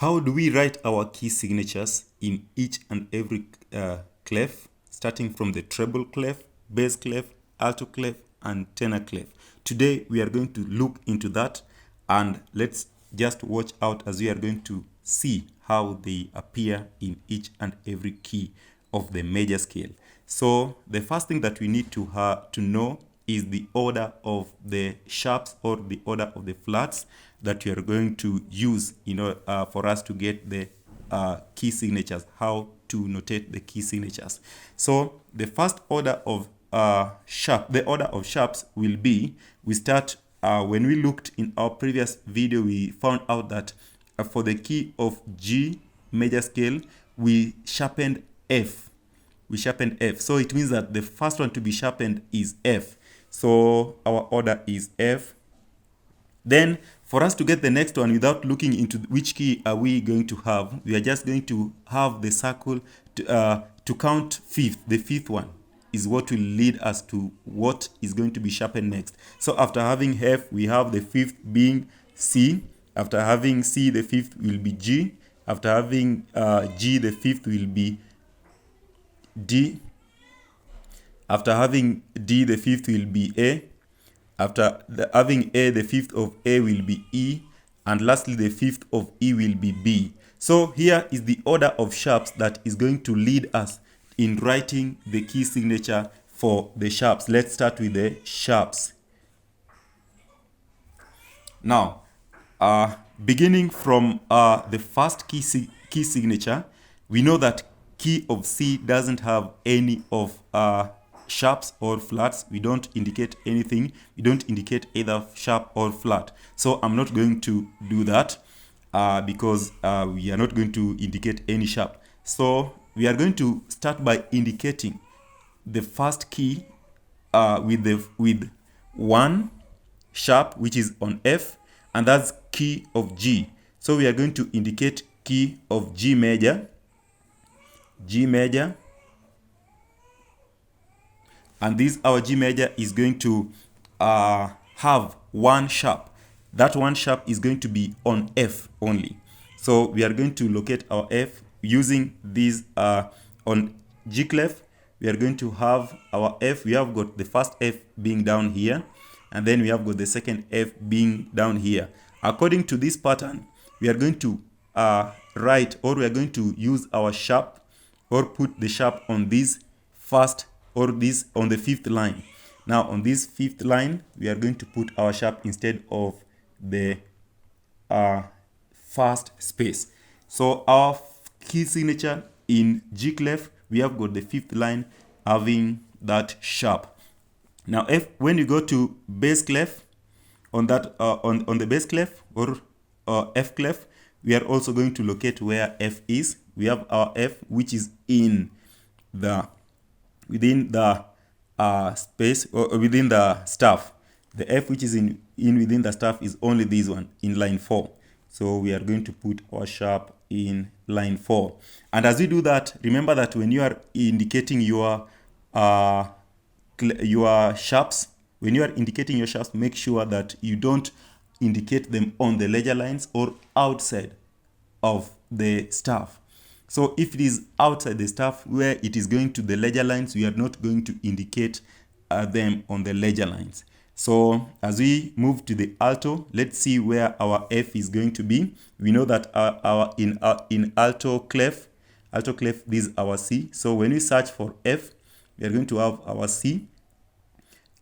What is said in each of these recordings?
How do we write our key signatures in each and every clef, starting from the treble clef, bass clef, alto clef, and tenor clef? Today we are going to look into that, and let's just watch out as we are going to see how they appear in each and every key of the major scale. So the first thing that we need to know is the order of the sharps or the order of the flats that you are going to use for us to get the key signatures, how to notate the key signatures. So the first order of the order of sharps will be, we start when we looked in our previous video, we found out that for the key of G major scale, we sharpened F. So it means that the first one to be sharpened is F. So our order is F. Then for us to get the next one without looking into which key are we going to have, we are just going to have the circle to count fifth. The fifth one is what will lead us to what is going to be sharpened next. So after having F, we have the fifth being C. After having C, the fifth will be G. After having G, the fifth will be D. After having D, the fifth will be A. After having A, the fifth of A will be E. And lastly, the fifth of E will be B. So here is the order of sharps that is going to lead us in writing the key signature for the sharps. Let's start with the sharps. Now, beginning from the first key signature, we know that key of C doesn't have any of sharps or flats. We don't indicate anything. We don't indicate either sharp or flat. So I'm not going to do that because we are not going to indicate any sharp. So we are going to start by indicating the first key with one sharp, which is on F, and that's key of G. So we are going to indicate key of G major, and this our G major is going to have one sharp. That one sharp is going to be on F only. So we are going to locate our F using this on G clef. We are going to have our F. We have got the first F being down here, and then we have got the second F being down here. According to this pattern, we are going to write, or we are going to use our sharp, or put the sharp on this first, or this on the fifth line. Now on this fifth line, we are going to put our sharp instead of the first space. So our key signature in G clef, we have got the fifth line having that sharp. Now when you go to bass clef, on that on the bass clef or F clef, we are also going to locate where F is. We have our F, which is within the space, or within the staff. The F which is within the staff is only this one in line 4. So we are going to put our sharp in line 4. And as we do that, remember that when you are indicating your sharps, make sure that you don't indicate them on the ledger lines or outside of the staff. So if it is outside the staff where it is going to the ledger lines, we are not going to indicate them on the ledger lines. So as we move to the alto, let's see where our F is going to be. We know that in alto clef, this is our C. So when we search for F, we are going to have our C.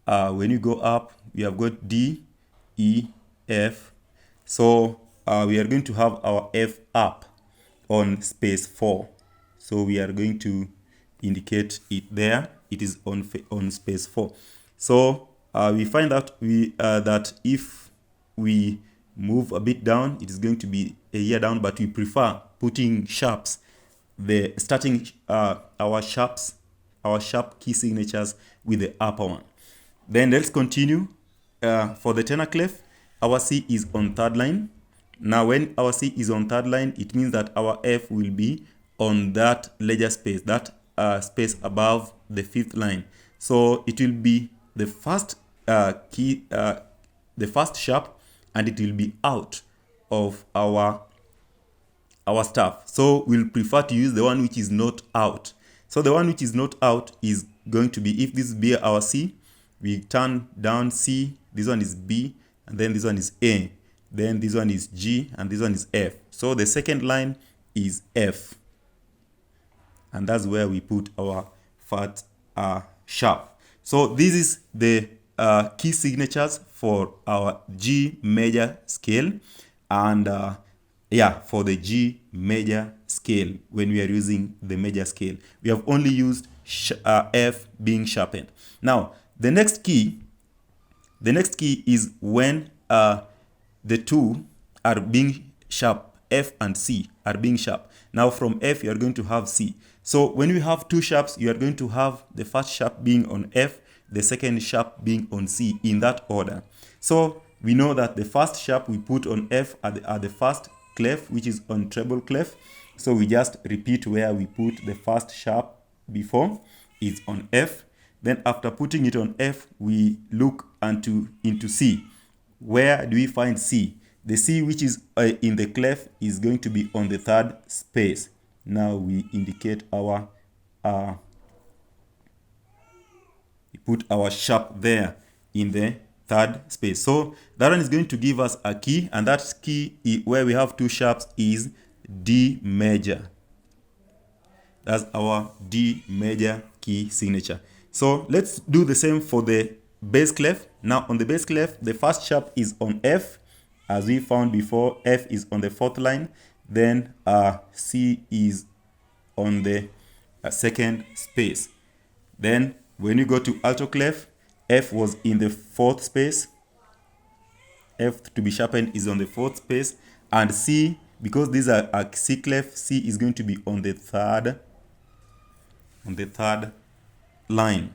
When you go up, we have got D, E, F. So we are going to have our F up on space 4. So we are going to indicate it there. It is on space 4. So we find out that if we move a bit down, it is going to be a year down, but we prefer putting sharps, starting our sharp key signatures with the upper one. Then let's continue. For the tenor clef, our C is on third line. Now when our C is on third line, it means that our F will be on that ledger space, that space above the fifth line. So it will be the first the first sharp, and it will be out of our our stuff. So we'll prefer to use the one which is not out. So the one which is not out is going to be, if this be our C, we turn down C, this one is B, and then this one is A, then this one is G, and this one is F. So the second line is F, and that's where we put our fat sharp. So this is the key signatures for our G major scale, and for the G major scale, when we are using the major scale, we have only used F being sharpened. Now the next key is when the two are being sharp, F and C are being sharp. Now from F you are going to have C. So when you have two sharps, you are going to have the first sharp being on F, the second sharp being on C, in that order. So we know that the first sharp we put on F are the first clef, which is on treble clef. So we just repeat where we put the first sharp before, is on F. Then after putting it on F, we look into C. Where do we find C? The C which is in the clef is going to be on the third space. Now we indicate our we put our sharp there in the third space. So that one is going to give us a key, and that key where we have two sharps is D major. That's our D major key signature. So let's do the same for the bass clef. Now on the bass clef, the first sharp is on F, as we found before. F is on the fourth line, then C is on the second space. Then when you go to alto clef, F was in the fourth space. F to be sharpened is on the fourth space, and C, because these are a C clef, C is going to be on the third line.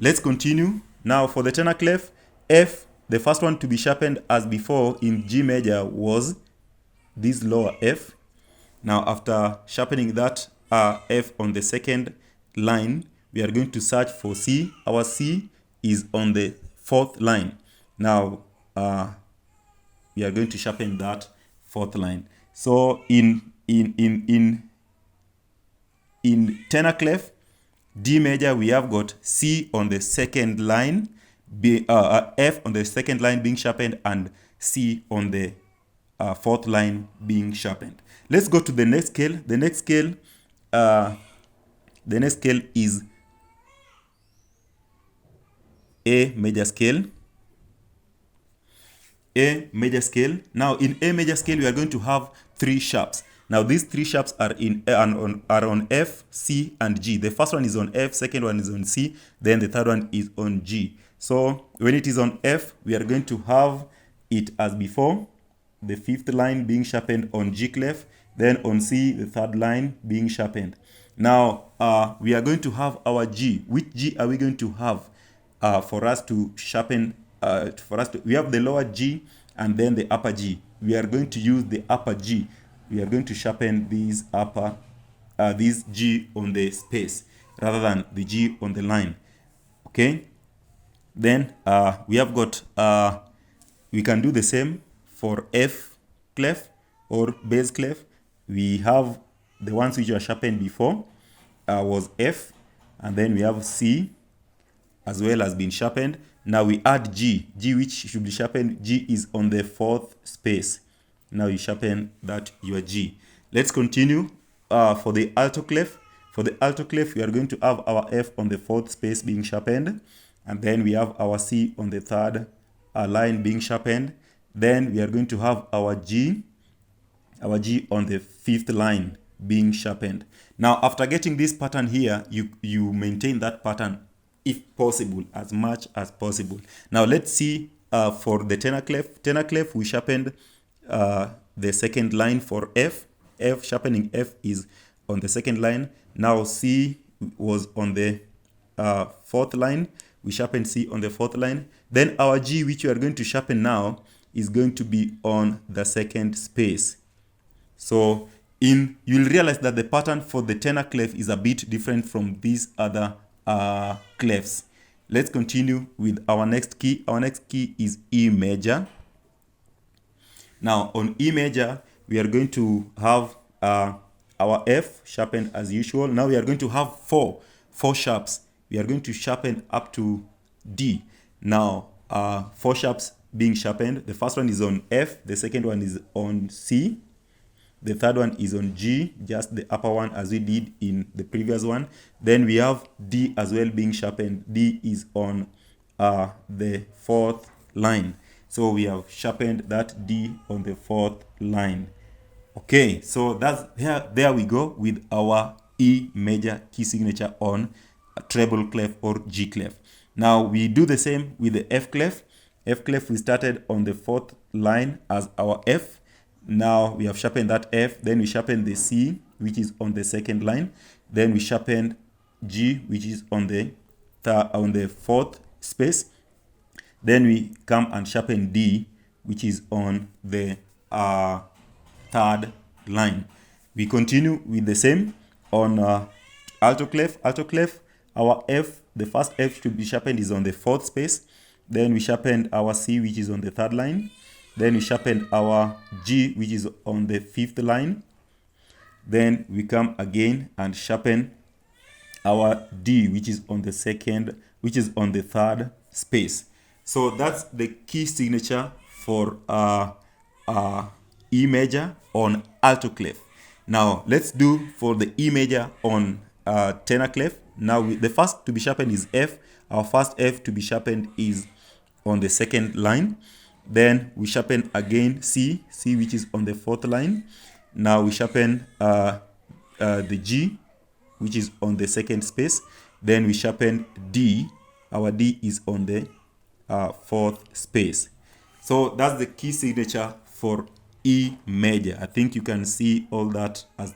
Let's continue. Now for the tenor clef, F, the first one to be sharpened as before in G major was this lower F. Now after sharpening that F on the second line, we are going to search for C. Our C is on the fourth line. Now we are going to sharpen that fourth line. So in tenor clef, D major, we have got C on the second line, F on the second line being sharpened, and C on the fourth line being sharpened. Let's go to the next scale. The next scale is A major scale. A major scale. Now in A major scale, we are going to have three sharps. Now these three sharps are on F, C, and G. The first one is on F, second one is on C, then the third one is on G. So when it is on F, we are going to have it as before, the fifth line being sharpened on G clef, then on C, the third line being sharpened. Now we are going to have our G. Which G are we going to have for us to sharpen? We have the lower G and then the upper G. We are going to use the upper G. We are going to sharpen these this G on the space rather than the G on the line. Okay. Then we have got we can do the same for F clef or bass clef. We have the ones which were sharpened before was F, and then we have C as well as being sharpened. Now we add G. G which should be sharpened. G is on the fourth space. Now you sharpen that your G. Let's continue for the alto clef. For the alto clef, we are going to have our F on the fourth space being sharpened, and then we have our C on the third line being sharpened. Then we are going to have our G on the fifth line being sharpened. Now after getting this pattern here, you maintain that pattern if possible, as much as possible. Now let's see for the tenor clef. Tenor clef, we sharpened the second line for F. Sharpening F is on the second line. Now C was on the fourth line. We sharpened C on the fourth line. Then our G, which we are going to sharpen now, is going to be on the second space. So you'll realize that the pattern for the tenor clef is a bit different from these other clefs. Let's continue with our next key. Our next key is E major. Now on E major, we are going to have our F sharpened as usual. Now we are going to have four sharps. We are going to sharpen up to D. Now, four sharps being sharpened. The first one is on F. The second one is on C. The third one is on G, just the upper one as we did in the previous one. Then we have D as well being sharpened. D is on the fourth line. So we have sharpened that D on the fourth line. Okay, so that's there we go with our E major key signature on a treble clef or G clef. Now we do the same with the F clef. F clef we started on the fourth line as our F. Now we have sharpened that F, then we sharpen the C, which is on the second line. Then we sharpen G, which is on the fourth space. Then we come and sharpen D, which is on the third line. We continue with the same on alto clef. Alto clef, our F, the first F to be sharpened is on the fourth space. Then we sharpened our C, which is on the third line. Then we sharpened our G, which is on the fifth line. Then we come again and sharpen our D, which is on the third space. So that's the key signature for E major on alto clef. Now let's do for the E major on tenor clef. Now the first to be sharpened is F. Our first F to be sharpened is on the second line. Then we sharpen again C, which is on the fourth line. Now we sharpen the G, which is on the second space. Then we sharpen D. Our D is on the fourth space. So that's the key signature for E major. I think you can see all that as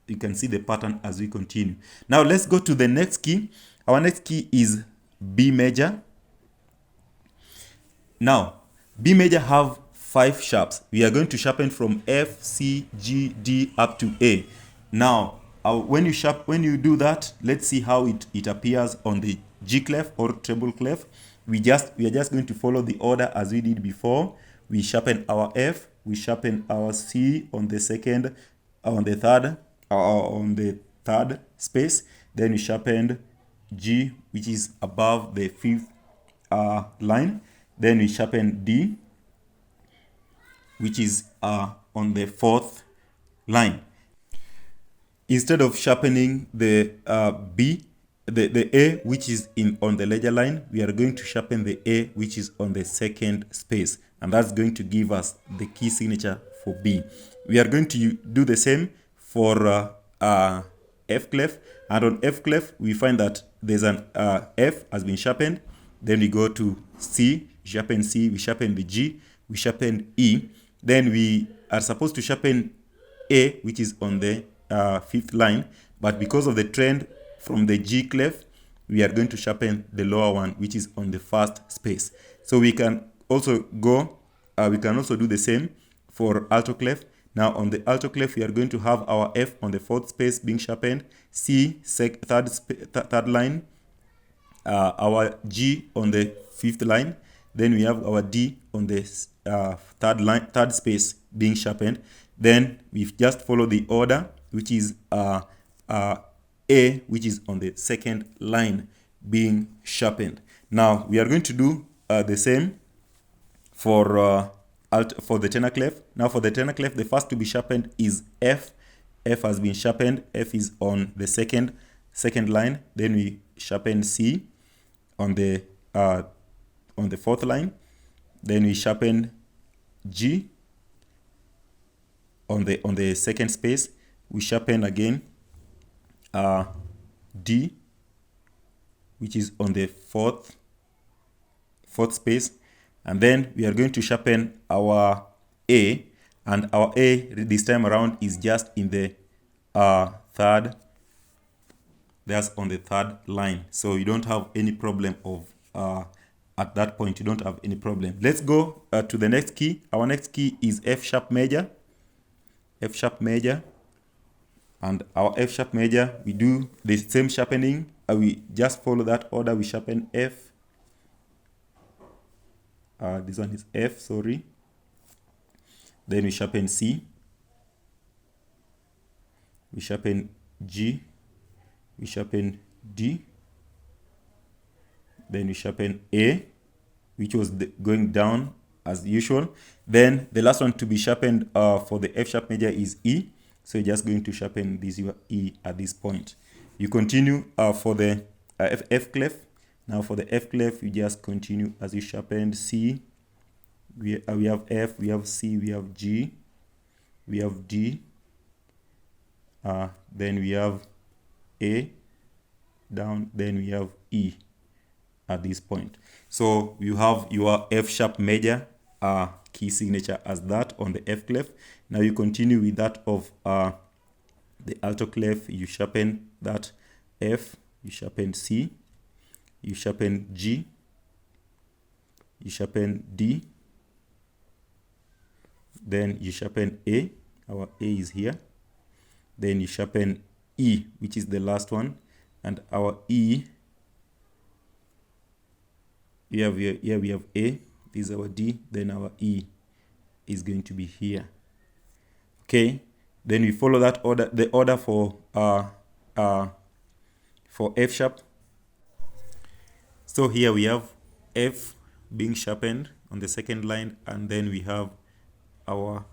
you can see the pattern as we continue. Now let's go to the next key. Our next key is B major. Now B major have 5 sharps. We are going to sharpen from F, C, G, D up to A. Now, when you do that, let's see how it appears on the G clef or treble clef. We are just going to follow the order as we did before. We sharpen our F, we sharpen our C on the third space. Then we sharpened G, which is above the fifth line. Then we sharpen D, which is on the fourth line. Instead of sharpening the the A, which is on the ledger line, we are going to sharpen the A, which is on the second space. And that's going to give us the key signature for B. We are going to do the same for F clef. And on F clef, we find that there's an F has been sharpened. Then we go to C, sharpen C, we sharpen the G, we sharpen E. Then we are supposed to sharpen A, which is on the fifth line. But because of the trend from the G clef, we are going to sharpen the lower one, which is on the first space. So we can also do the same for alto clef. Now on the alto clef, we are going to have our F on the fourth space being sharpened, C third line, our G on the fifth line. Then we have our D on the third space being sharpened. Then we just follow the order, which is A, which is on the second line being sharpened. Now we are going to do the same for the tenor clef. Now for the tenor clef, the first to be sharpened is F. F has been sharpened. F is on the second line. Then we sharpen C on the fourth line. Then we sharpen G on the second space. We sharpen again D, which is on the fourth space, and then we are going to sharpen our A, and our A this time around is just in the third. That's on the third line, so you don't have any problem of at that point. You don't have any problem. Let's go to the next key. Our next key is F sharp major. F sharp major. And our F sharp major, we do the same sharpening. We just follow that order. We sharpen F. This one is F, sorry. Then we sharpen C. we sharpen G, we sharpen D, then we sharpen A, which was going down as usual. Then the last one to be sharpened for the F sharp major is E. So you're just going to sharpen this E at this point. You continue for the F clef. Now for the F clef, you just continue as you sharpened C. We have F, we have C, we have G, we have D. Then we have A down, then we have E at this point. So you have your F sharp major key signature as that on the F clef. Now you continue with that of the alto clef. You sharpen that F, you sharpen C, you sharpen G, you sharpen D, then you sharpen A, our A is here, then you sharpen E, which is the last one, and our E, here we have A, this is our D, then our E is going to be here. Okay, then we follow that order, the order for F sharp. So here we have F being sharpened on the second line, and then we have our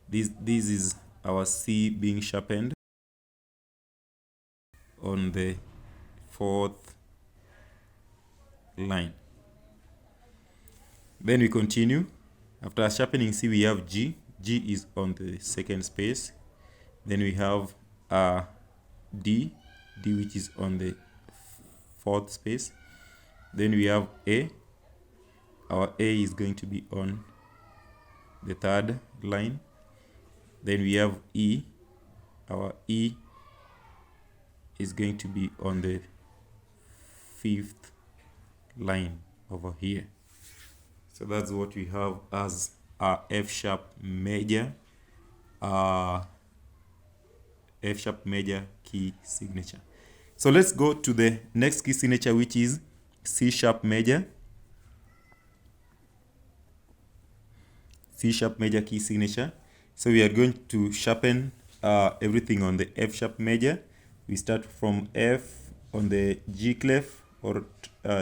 this is our C being sharpened on the fourth line. Then we continue. After sharpening C, we have G. G is on the second space. Then we have D, which is on the fourth space. Then we have A. Our A is going to be on the third line. Then we have E. Our E is going to be on the fifth line over here. So that's what we have as our F sharp major key signature. So let's go to the next key signature, which is C sharp major. C sharp major key signature. So we are going to sharpen everything on the F sharp major. We start from F on the G clef or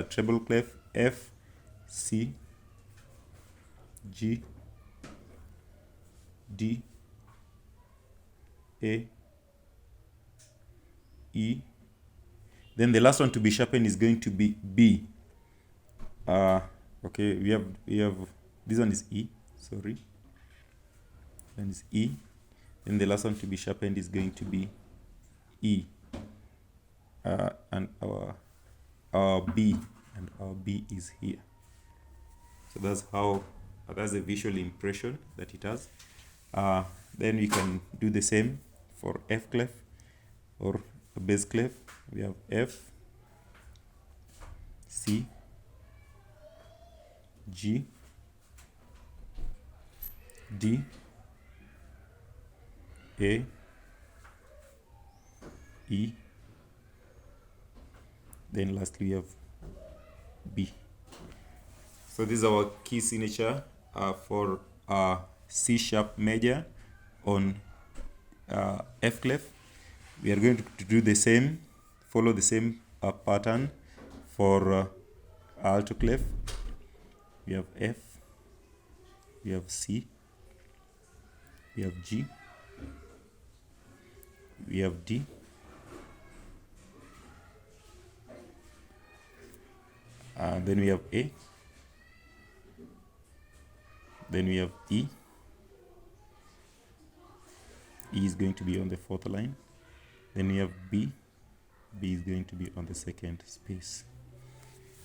treble clef, F, C, G, D, A, E. Then the last one to be sharpened is going to be B. Okay, we have this one is E, sorry. Then is E. Then the last one to be sharpened is going to be E. And our B, and our B is here. So that's how that's a visual impression that it has. Then we can do the same for F clef or a bass clef. We have F, C, G, D, A, E, then lastly we have B. So this is our key signature for C sharp major on F clef. We are going to do the same, follow the same pattern for alto clef. We have F, we have C, we have G, we have D, then we have A, then we have E. E is going to be on the fourth line. Then we have B. B is going to be on the second space.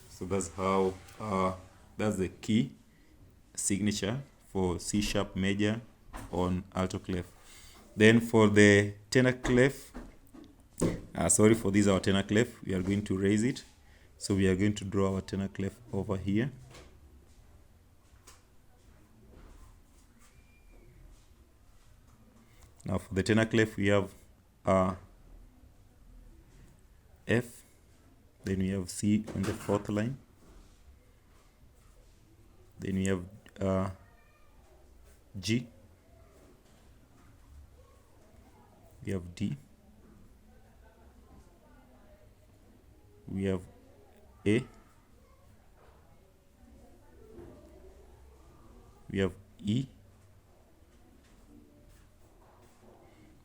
So that's how that's the key signature for C sharp major on alto clef. Then for the tenor clef, sorry, for this our tenor clef, we are going to raise it. So we are going to draw our tenor clef over here. Now for the tenor clef, we have F, then we have C on the fourth line, then we have G, we have D, we have A, we have E,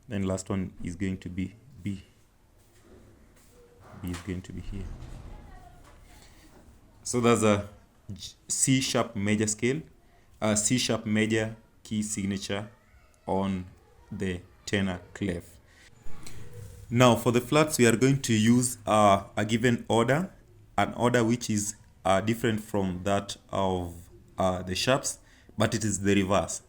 then last one is going to be B. B is going to be here. So that's a C sharp major scale, a C sharp major key signature on the tenor clef. Now for the flats, we are going to use a given order, an order which is different from that of the sharps, but it is the reverse.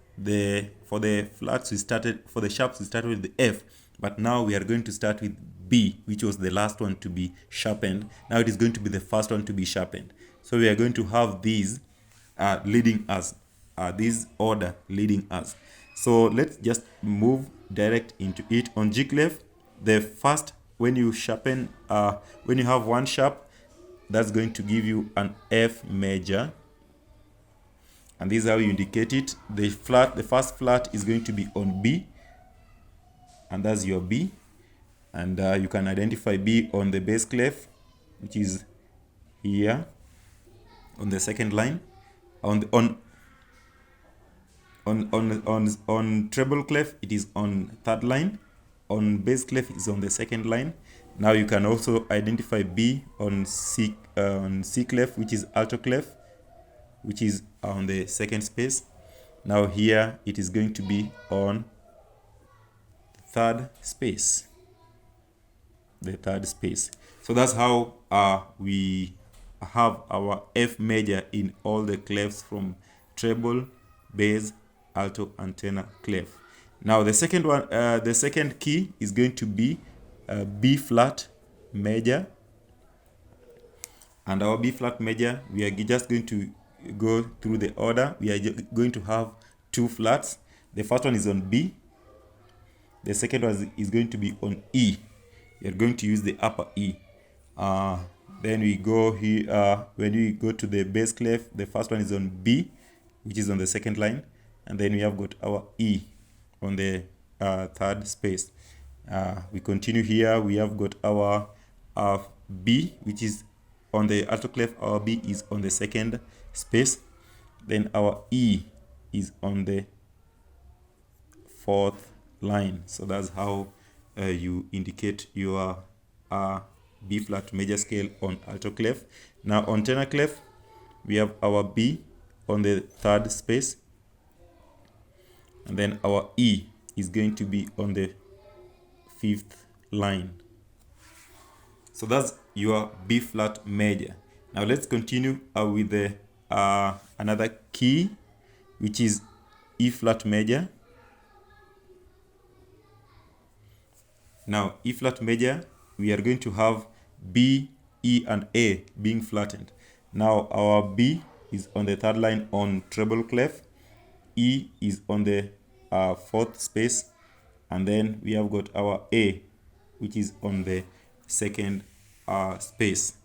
For the flats for the sharps we started with the F, but now we are going to start with B, which was the last one to be sharpened. Now it is going to be the first one to be sharpened. So we are going to have these leading us, this order leading us. So let's just move direct into it. On G clef, the first, when you sharpen, when you have one sharp, that's going to give you an F major, and this is how you indicate it. The first flat is going to be on B, and that's your B, and you can identify B on the bass clef, which is here on the second line. On treble clef, it is on third line. On bass clef, it is on the second line. Now you can also identify B on C clef, which is alto clef, which is on the second space. Now here it is going to be on third space, the third space. So that's how we have our F major in all the clefs from treble, bass, alto, and tenor clef. Now the second one, the second key is going to be B flat major, and our B flat major, we are just going to go through the order. We are going to have two flats. The first one is on B. The second one is going to be on E. We are going to use the upper E. Then we go here, when we go to the bass clef, the first one is on B, which is on the second line, and then we have got our E on the third space. We continue here, we have got our B, which is on the alto clef. Our B is on the second space, then our E is on the fourth line. So that's how you indicate your B flat major scale on alto clef. Now on tenor clef, we have our B on the third space, and then our E is going to be on the fifth line. So that's your B flat major. Now let's continue with the another key, which is E flat major. Now E flat major, we are going to have B, E, and A being flattened. Now our B is on the third line on treble clef, E is on the fourth space, and then we have got our A, which is on the second space.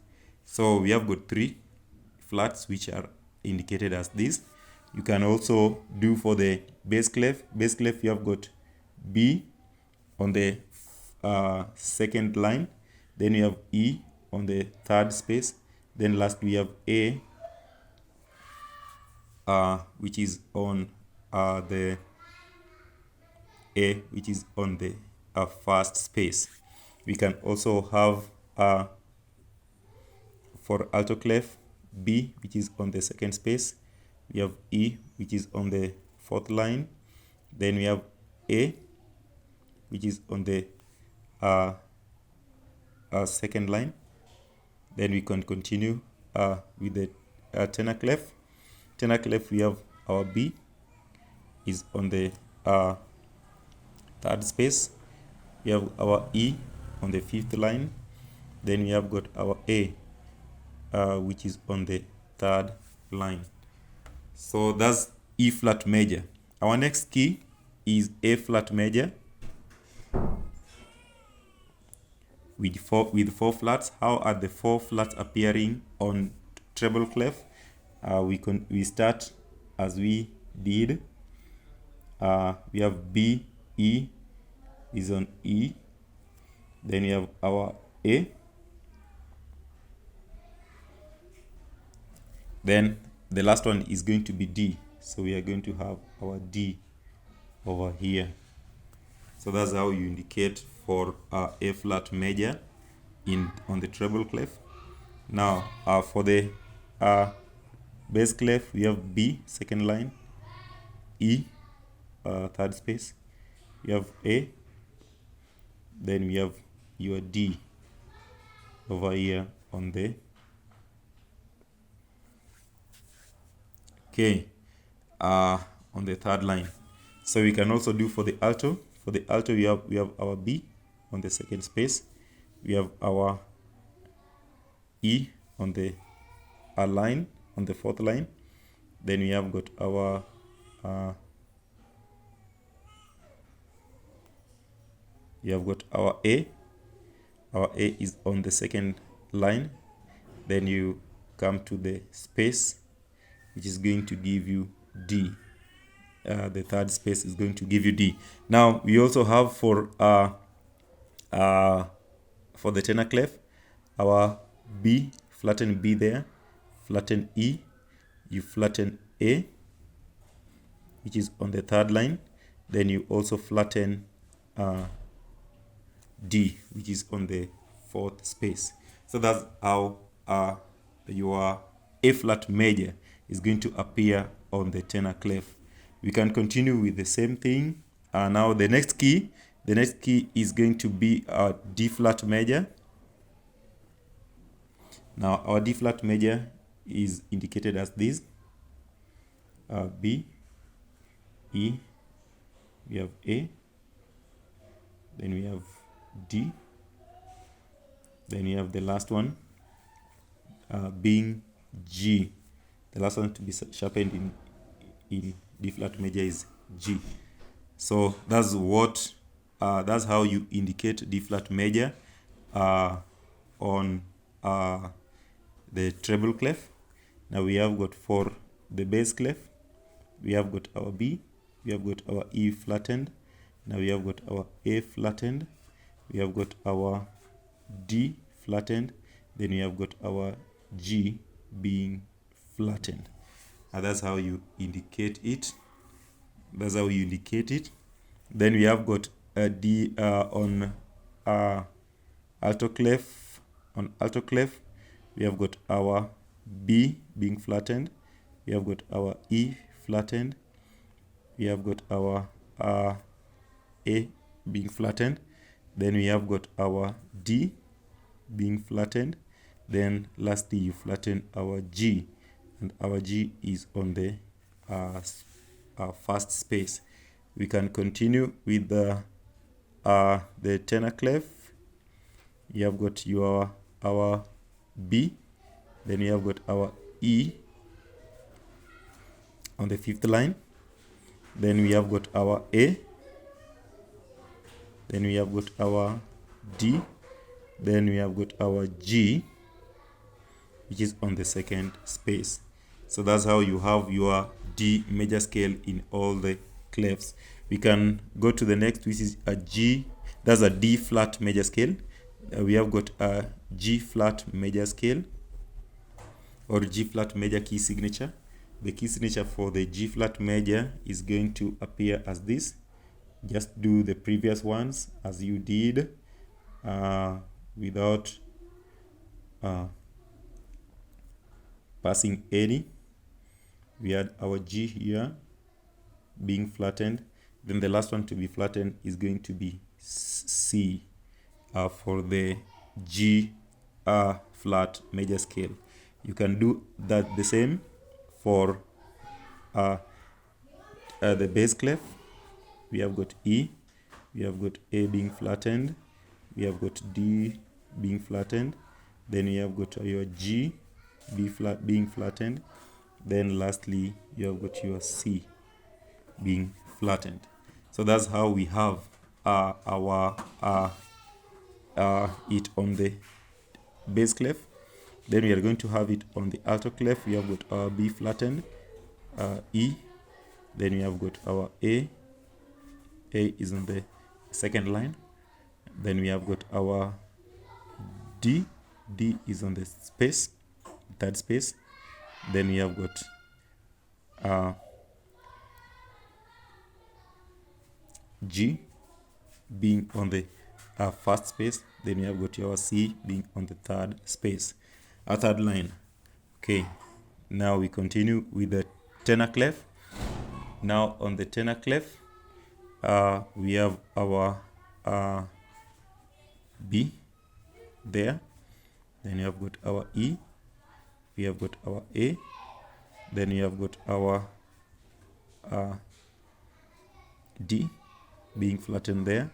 So we have got three flats which are indicated as this. You can also do for the bass clef. Bass clef, you have got B on the second line, then you have E on the third space, then last we have A, which is on the A, which is on the first space. We can also have for alto clef, B, which is on the second space. We have E, which is on the fourth line. Then we have A, which is on the second line. Then we can continue with the tenor clef. Tenor clef, we have our B is on the third space. We have our E on the fifth line. Then we have got our A, which is on the third line. So that's E flat major. Our next key is A flat major with four flats. How are the four flats appearing on treble clef? We start as we did. We have B, E, is on E. Then we have our A. Then the last one is going to be D. So we are going to have our D over here. So that's how you indicate for A flat major on the treble clef. Now for the bass clef, we have B, second line, E, third space, we have A, then we have your D over here on the on the third line. So we can also do for the alto. For the alto, we have our B on the second space, we have our E on the line, on the fourth line, then we have got our A. Our A is on the second line. Then you come to the space, which is going to give you D. The third space is going to give you D. Now we also have for the tenor clef, our B, flatten B there, flatten E, you flatten A, which is on the third line. Then you also flatten D, which is on the fourth space. So that's how your A flat major is going to appear on the tenor clef. We can continue with the same thing. Now the next key is going to be our D flat major. Now our D flat major is indicated as this: B, E, we have A, then we have D, then we have the last one being G. The last one to be sharpened in D flat major is G. So that's what that's how you indicate D flat major on the treble clef. Now we have got for the bass clef, we have got our B, we have got our E flattened, now we have got our A flattened, we have got our D flattened, then we have got our G being flattened. And that's how you indicate it. That's how you indicate it. Then we have got a D on alto clef. On alto clef, we have got our B being flattened. We have got our E flattened. We have got our A being flattened. Then we have got our D being flattened. Then lastly, you flatten our G, and our G is on the first space. We can continue with the tenor clef. You have got our B, then we have got our E on the fifth line, then we have got our A, then we have got our D, then we have got our G, which is on the second space. So that's how you have your D major scale in all the clefs. We can go to the next, which is a G. That's a D flat major scale. We have got a G flat major scale, or G flat major key signature. The key signature for the G flat major is going to appear as this. Just do the previous ones as you did without passing any. We had our G here being flattened. Then the last one to be flattened is going to be C for the G flat major scale. You can do that the same for the bass clef. We have got E, we have got A being flattened, we have got D being flattened, then we have got your G being flattened, then lastly you have got your C being flattened. So that's how we have our it on the bass clef. Then we are going to have it on the alto clef. We have got our B flattened, E, then we have got our A is on the second line. Then we have got our D. D is on the space, third space. Then we have got G being on the first space. Then we have got our C being on the third space, our third line. Okay, now we continue with the tenor clef. Now on the tenor clef, we have our B there. Then we have got our E. We have got our A. Then we have got our D being flattened there.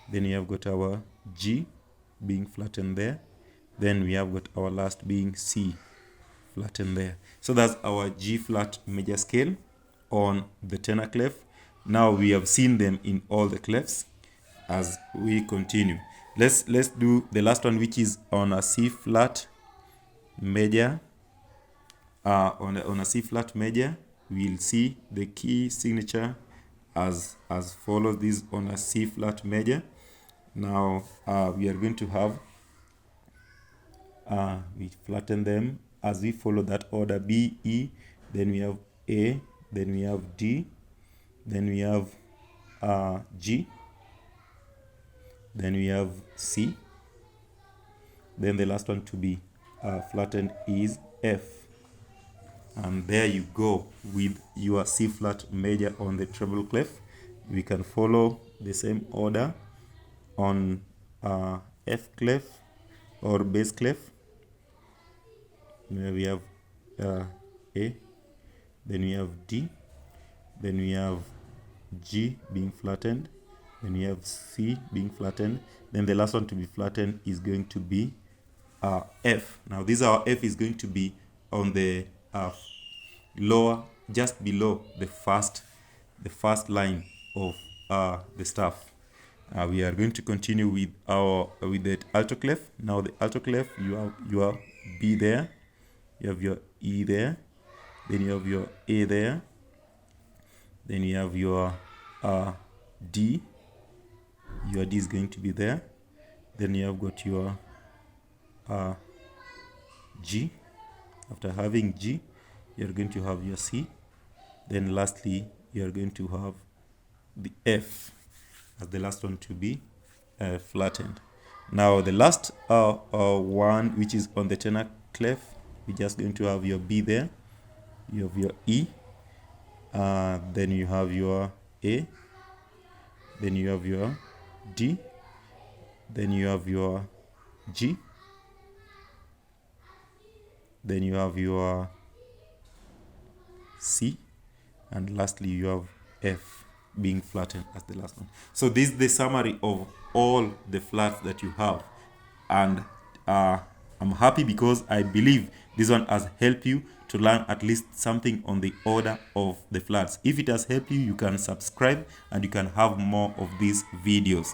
Then we have got our G being flattened there. Then we have got our last being C flattened there. So that's our G flat major scale on the tenor clef. Now we have seen them in all the clefs. As we continue, let's do the last one, which is on a C flat major. On a C flat major, we'll see the key signature as follows. This on a C flat major. Now we are going to have we flatten them as we follow that order: B, E, then we have A, then we have D, then we have G, then we have C, then the last one to be flattened is F. And there you go with your C flat major on the treble clef. We can follow the same order on F clef or bass clef. Where we have A, then we have D, then we have G being flattened, then we have C being flattened, then the last one to be flattened is going to be F. Now this our F is going to be on the lower, just below the first line of the staff. We are going to continue with the alto clef. Now the alto clef, you have your B there, you have your E there, then you have your A there, then you have your D. Your D is going to be there. Then you have got your G. After having G, you're going to have your C. Then lastly, you're going to have the F as the last one to be flattened. Now the last one, which is on the tenor clef, we're just going to have your B there. You have your E. Then you have your A. Then you have your D. Then you have your G. Then you have your C. And lastly, you have F being flattened as the last one. So this is the summary of all the flats that you have. And I'm happy because I believe this one has helped you to learn at least something on the order of the flats. If it has helped you, you can subscribe and you can have more of these videos.